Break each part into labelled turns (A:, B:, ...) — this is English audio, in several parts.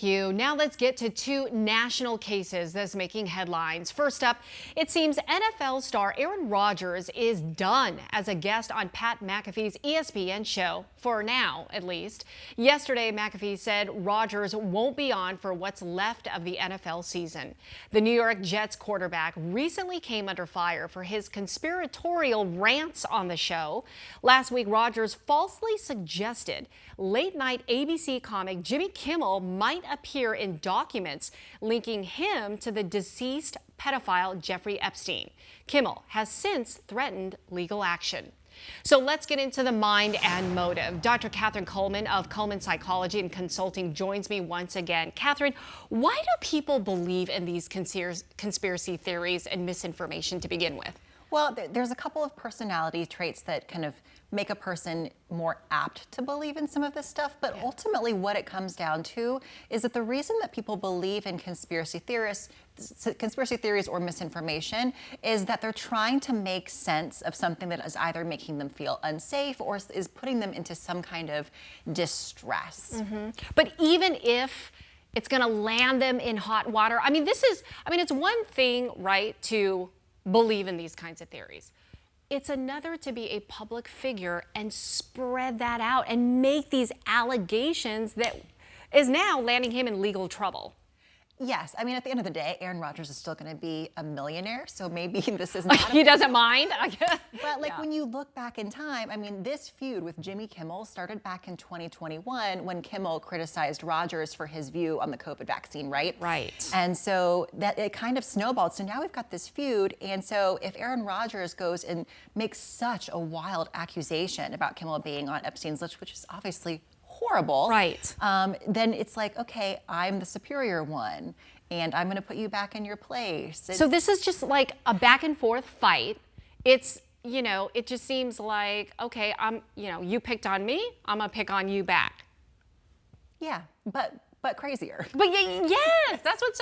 A: Now let's get to two national cases that's making headlines. First up, it seems NFL star Aaron Rodgers is done as a guest on Pat McAfee's ESPN show, for now at least. Yesterday, McAfee said Rodgers won't be on for what's left of the NFL season. The New York Jets quarterback recently came under fire for his conspiratorial rants on the show. Last week, Rodgers falsely suggested late-night ABC comic Jimmy Kimmel might appear in documents linking him to the deceased pedophile Jeffrey Epstein. Kimmel has since threatened legal action. So let's get into the mind and motive. Dr. Katherine Kuhlman of Kuhlman Psychology and Consulting joins me once again. Katherine, why do people believe in these conspiracy theories and misinformation to begin with?
B: Well, there's a couple of personality traits that kind of make a person more apt to believe in some of this stuff, but ultimately what it comes down to is that the reason that people believe in conspiracy theories or misinformation is that they're trying to make sense of something that is either making them feel unsafe or is putting them into some kind of distress.
A: But even if it's going to land them in hot water, it's one thing, right, to believe in these kinds of theories. It's another to be a public figure and spread that out and make these allegations that is now landing him in legal trouble.
B: Yes, I mean, at the end of the day, Aaron Rodgers is still going to be a millionaire, so maybe this is not
A: he doesn't mind.
B: But when you look back in time, I mean, this feud with Jimmy Kimmel started back in 2021 when Kimmel criticized Rodgers for his view on the COVID vaccine, right?
A: Right.
B: And so that it kind of snowballed. So now we've got this feud, and so if Aaron Rodgers goes and makes such a wild accusation about Kimmel being on Epstein's list, which is obviously horrible,
A: right?
B: Then it's like, okay, I'm the superior one, and I'm going to put you back in your place.
A: So this is just like a back and forth fight. It's, it just seems like, okay, you picked on me, I'm going to pick on you back.
B: Yeah, but crazier.
A: But yes, that's what's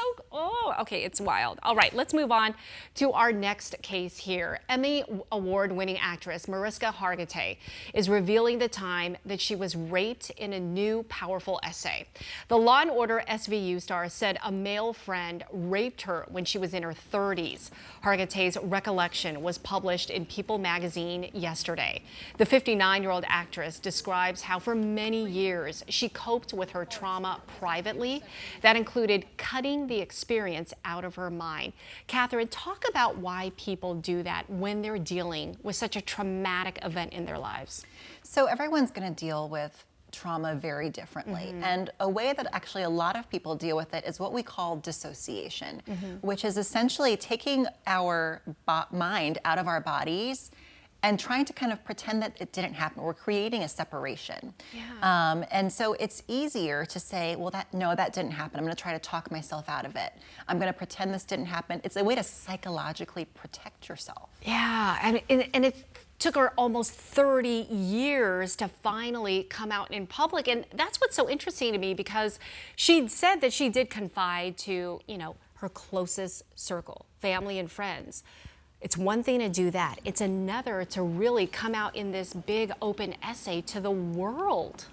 A: okay, it's wild. All right, let's move on to our next case here. Emmy Award-winning actress Mariska Hargitay is revealing the time that she was raped in a new powerful essay. The Law & Order SVU star said a male friend raped her when she was in her 30s. Hargitay's recollection was published in People magazine yesterday. The 59-year-old actress describes how for many years she coped with her trauma privately. That included cutting the experience out of her mind. Katherine, talk about why people do that when they're dealing with such a traumatic event in their lives.
B: So everyone's going to deal with trauma very differently. And a way that actually a lot of people deal with it is what we call dissociation, which is essentially taking our mind out of our bodies and trying to kind of pretend that it didn't happen. We're creating a separation.
A: Yeah.
B: And so it's easier to say, well, that didn't happen. I'm going to try to talk myself out of it. I'm going to pretend this didn't happen. It's a way to psychologically protect yourself.
A: Yeah, and it took her almost 30 years to finally come out in public. And that's what's so interesting to me, because she said that she did confide to, her closest circle, family and friends. It's one thing to do that. It's another to really come out in this big open essay to the world.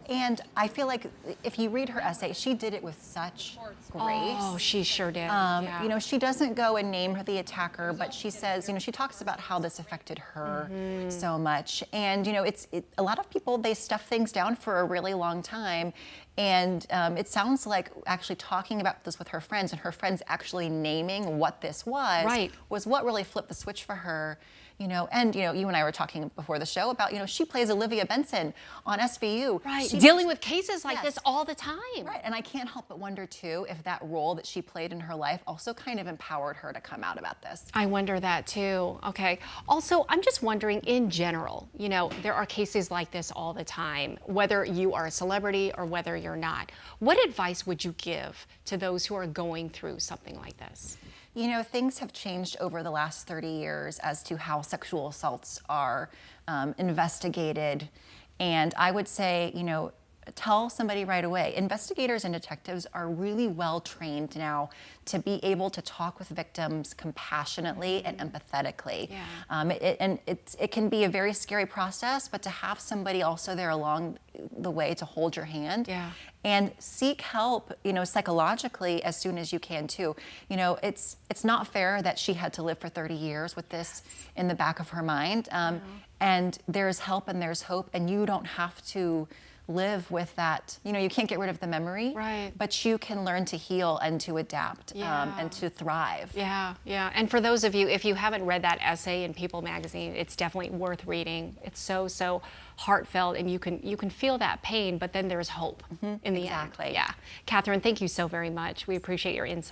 B: And I feel like if you read her essay, she did it with such grace.
A: Oh, she sure did.
B: She doesn't go and name the attacker, but she says, she talks about how this affected her so much. And, a lot of people, they stuff things down for a really long time. And it sounds like actually talking about this with her friends and her friends actually naming what this was what really flipped the switch for her. You and I were talking before the show about, she plays Olivia Benson on SVU.
A: Right, dealing with cases like this all the time.
B: Right, and I can't help but wonder, too, if that role that she played in her life also kind of empowered her to come out about this.
A: I wonder that, too. Okay. Also, I'm just wondering, in general, there are cases like this all the time, whether you are a celebrity or whether you're not. What advice would you give to those who are going through something like this?
B: Things have changed over the last 30 years as to how sexual assaults are investigated. And I would say, tell somebody right away. Investigators and detectives are really well trained now to be able to talk with victims compassionately and empathetically.
A: Yeah.
B: It can be a very scary process, but to have somebody also there along the way to hold your hand and seek help, psychologically as soon as you can too. It's not fair that she had to live for 30 years with this in the back of her mind. And there's help and there's hope, and you don't have to live with that. You can't get rid of the memory,
A: right?
B: But you can learn to heal and to adapt and to thrive.
A: Yeah. And for those of you, if you haven't read that essay in People magazine, it's definitely worth reading. It's so heartfelt, and you can feel that pain, but then there's hope in the end.
B: Exactly.
A: Yeah. Katherine, thank you so very much. We appreciate your insight.